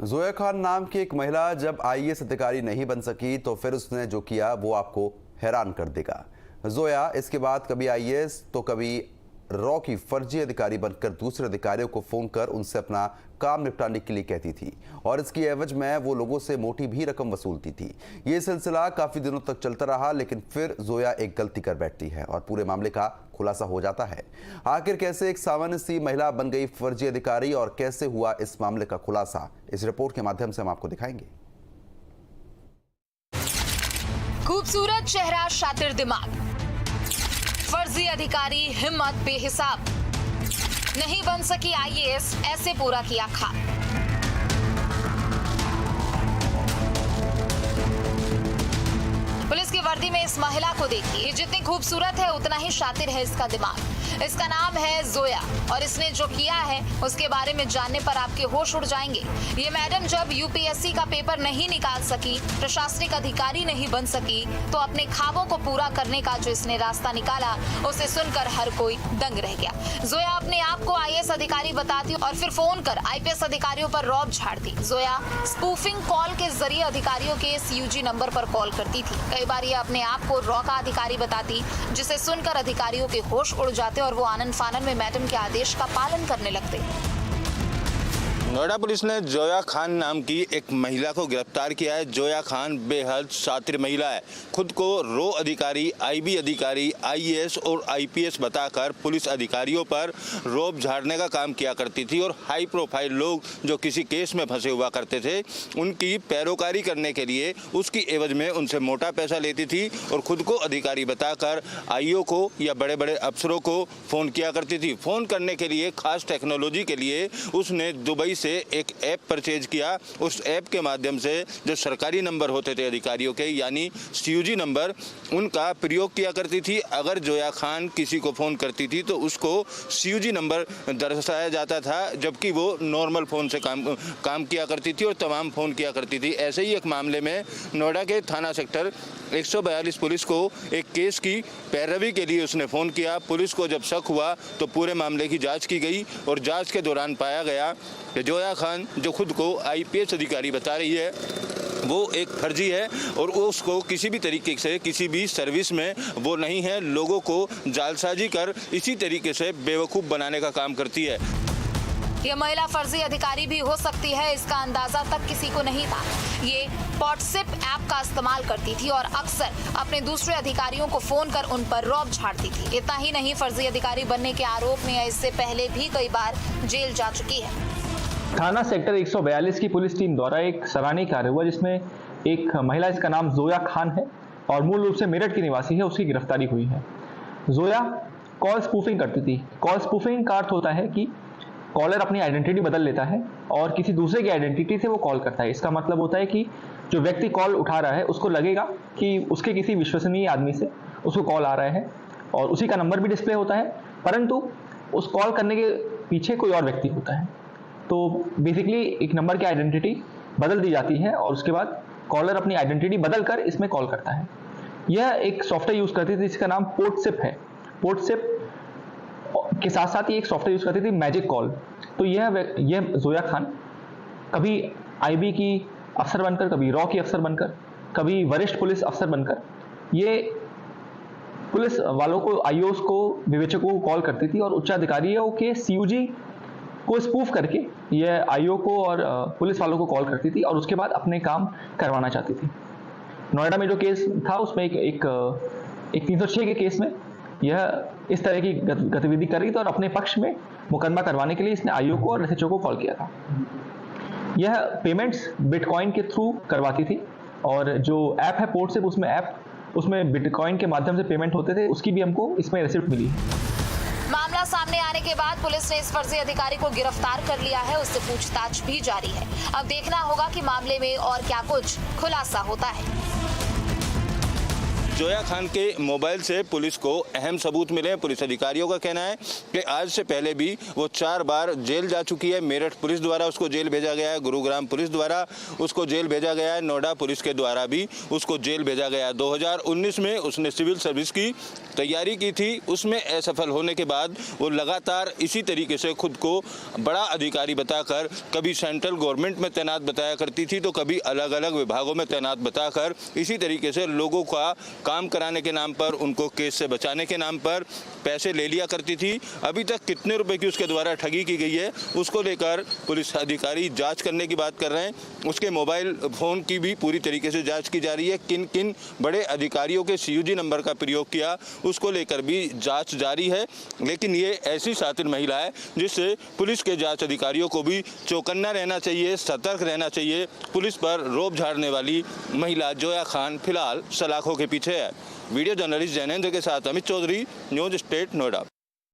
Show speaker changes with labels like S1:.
S1: जोया खान नाम की एक महिला जब आईएएस अधिकारी नहीं बन सकी तो फिर उसने जो किया वो आपको हैरान कर देगा। जोया इसके बाद कभी आईएएस तो कभी रॉ की फर्जी अधिकारी बनकर दूसरे अधिकारियों को फोन कर उनसे अपना काम निपटाने के लिए कहती थी और इसकी एवज में वो लोगों से मोटी भी रकम वसूलती थी। ये सिलसिला काफी दिनों तक चलता रहा, लेकिन फिर जोया एक गलती कर बैठती है और पूरे मामले का खुलासा हो जाता है। आखिर कैसे एक सामान्य सी महिला बन गई फर्जी अधिकारी और कैसे हुआ इस मामले का खुलासा, इस रिपोर्ट के माध्यम से हम आपको दिखाएंगे।
S2: खूबसूरत चेहरा, शातिर दिमाग, फर्जी अधिकारी, हिम्मत बेहिसाब, नहीं बन सकी आईएएस, ऐसे पूरा किया खाक। पुलिस की वर्दी में इस महिला को देखिए, जितनी खूबसूरत है उतना ही शातिर है इसका दिमाग। इसका नाम है जोया और इसने जो किया है उसके बारे में जानने पर आपके होश उड़ जाएंगे। ये मैडम जब यूपीएससी का पेपर नहीं निकाल सकी, प्रशासनिक अधिकारी नहीं बन सकी, तो अपने ख्वाबों को पूरा करने का जो इसने रास्ता निकाला उसे सुनकर हर कोई दंग रह गया। जोया अपने आप को आईएएस अधिकारी बताती और फिर फोन कर आईपीएस अधिकारियों पर रौब झाड़ती। जोया स्पूफिंग कॉल के जरिए अधिकारियों के सीयूजी नंबर पर कॉल करती थी। कई बार ये अपने आप को रॉ का अधिकारी बताती, जिसे सुनकर अधिकारियों के होश उड़ जाते और वो आनन फानन में मैडम के आदेश का पालन करने लगते।
S3: नोएडा पुलिस ने जोया खान नाम की एक महिला को गिरफ्तार किया है। जोया खान बेहद शातिर महिला है। खुद को रो अधिकारी, आईबी अधिकारी, आईएएस और आईपीएस बताकर पुलिस अधिकारियों पर रौब झाड़ने का काम किया करती थी और हाई प्रोफाइल लोग जो किसी केस में फंसे हुआ करते थे उनकी पैरोकारी करने के लिए उसकी एवज में उनसे मोटा पैसा लेती थी और खुद को अधिकारी बताकर आईओ को या बड़े बड़े अफसरों को फ़ोन किया करती थी। फ़ोन करने के लिए खास टेक्नोलॉजी के लिए उसने दुबई से एक ऐप परचेज किया। उस ऐप के माध्यम से जो सरकारी नंबर होते थे अधिकारियों के, यानी सीयूजी नंबर, उनका प्रयोग किया करती थी। अगर जोया खान किसी को फ़ोन करती थी तो उसको सीयूजी नंबर दर्शाया जाता था, जबकि वो नॉर्मल फ़ोन से काम किया करती थी और तमाम फ़ोन किया करती थी। ऐसे ही एक मामले में नोएडा के थाना सेक्टर 142 पुलिस को एक केस की पैरवी के लिए उसने फ़ोन किया। पुलिस को जब शक हुआ तो पूरे मामले की जांच की गई और जांच के दौरान पाया गया कि जोया खान जो खुद को आईपीएस अधिकारी बता रही है वो एक फर्जी है और उसको किसी भी तरीके से किसी भी सर्विस में वो नहीं है। लोगों को जालसाजी कर इसी तरीके से बेवकूफ़ बनाने का काम करती है।
S2: यह महिला फर्जी अधिकारी भी हो सकती है, इसका अंदाजा तक किसी को नहीं था। ये व्हाट्सएप ऐप का इस्तेमाल करती थी और अक्सर अपने दूसरे अधिकारियों को फोन कर उन पर रौब झाड़ती थी। इतना ही नहीं, फर्जी अधिकारी बनने के आरोप में इससे पहले भी कई बार जेल जा चुकी है।
S4: थाना सेक्टर 142 की पुलिस टीम द्वारा एक सराहनीय कार्य हुआ जिसमें एक महिला, इसका नाम जोया खान है और मूल रूप से मेरठ की निवासी है, उसकी गिरफ्तारी हुई है। जोया कॉल स्पूफिंग करती थी। कॉल स्पूफिंग का अर्थ होता है कि कॉलर अपनी आइडेंटिटी बदल लेता है और किसी दूसरे की आइडेंटिटी से वो कॉल करता है। इसका मतलब होता है कि जो व्यक्ति कॉल उठा रहा है उसको लगेगा कि उसके किसी विश्वसनीय आदमी से उसको कॉल आ रहा है और उसी का नंबर भी डिस्प्ले होता है, परंतु उस कॉल करने के पीछे कोई और व्यक्ति होता है। तो बेसिकली एक नंबर की आइडेंटिटी बदल दी जाती है और उसके बाद कॉलर अपनी आइडेंटिटी बदल कर इसमें कॉल करता है। यह एक सॉफ्टवेयर यूज़ करती थी जिसका नाम पोर्टसिप है। पोर्टसिप के साथ साथ ये एक सॉफ्टवेयर यूज़ करती थी मैजिक कॉल। तो यह जोया खान कभी आईबी की अफसर बनकर, कभी रॉ की अफसर बनकर, कभी वरिष्ठ पुलिस अफसर बनकर ये पुलिस वालों को, आईओएस को, विवेचकों को कॉल करती थी और उच्च अधिकारियों के सीयूजी को स्पूफ करके यह आईओ को और पुलिस वालों को कॉल करती थी और उसके बाद अपने काम करवाना चाहती थी। नोएडा में जो केस था उसमें एक 306 के केस में यह इस तरह की गतिविधि कर रही थी और अपने पक्ष में मुकदमा करवाने के लिए इसने आईओ को और एसएचओ को कॉल किया था। यह पेमेंट्स बिटकॉइन के थ्रू करवाती थी और जो ऐप है पोर्टसिप, उसमें बिटकॉइन के माध्यम से पेमेंट होते थे, उसकी भी हमको इसमें रिसिप्ट मिली है।
S2: मामला सामने आने के बाद पुलिस ने इस फर्जी अधिकारी को गिरफ्तार कर लिया है, उससे पूछताछ भी जारी है। अब देखना होगा कि मामले में और क्या कुछ खुलासा होता है।
S3: जोया खान के मोबाइल से पुलिस को अहम सबूत मिले। पुलिस अधिकारियों का कहना है कि आज से पहले भी वो 4 बार जेल जा चुकी है। मेरठ पुलिस द्वारा उसको जेल भेजा गया है, गुरुग्राम पुलिस द्वारा उसको जेल भेजा गया है, नोएडा पुलिस के द्वारा भी उसको जेल भेजा गया है। 2019 में उसने सिविल सर्विस की तैयारी की थी, उसमें असफल होने के बाद वो लगातार इसी तरीके से खुद को बड़ा अधिकारी बताकर कभी सेंट्रल गवर्नमेंट में तैनात बताया करती थी, तो कभी अलग अलग विभागों में तैनात बताकर इसी तरीके से लोगों का काम कराने के नाम पर, उनको केस से बचाने के नाम पर पैसे ले लिया करती थी। अभी तक कितने रुपए की उसके द्वारा ठगी की गई है उसको लेकर पुलिस अधिकारी जांच करने की बात कर रहे हैं। उसके मोबाइल फोन की भी पूरी तरीके से जांच की जा रही है। किन किन बड़े अधिकारियों के CUG नंबर का प्रयोग किया उसको लेकर भी जांच जारी है। लेकिन ये ऐसी शातिर महिला है जिससे पुलिस के जांच अधिकारियों को भी चौकन्ना रहना चाहिए, सतर्क रहना चाहिए। पुलिस पर रोब झाड़ने वाली महिला जोया खान फिलहाल सलाखों के पीछे है। वीडियो जर्नलिस्ट जैनेंद्र के साथ अमित चौधरी, न्यूज स्टेट, नोएडा।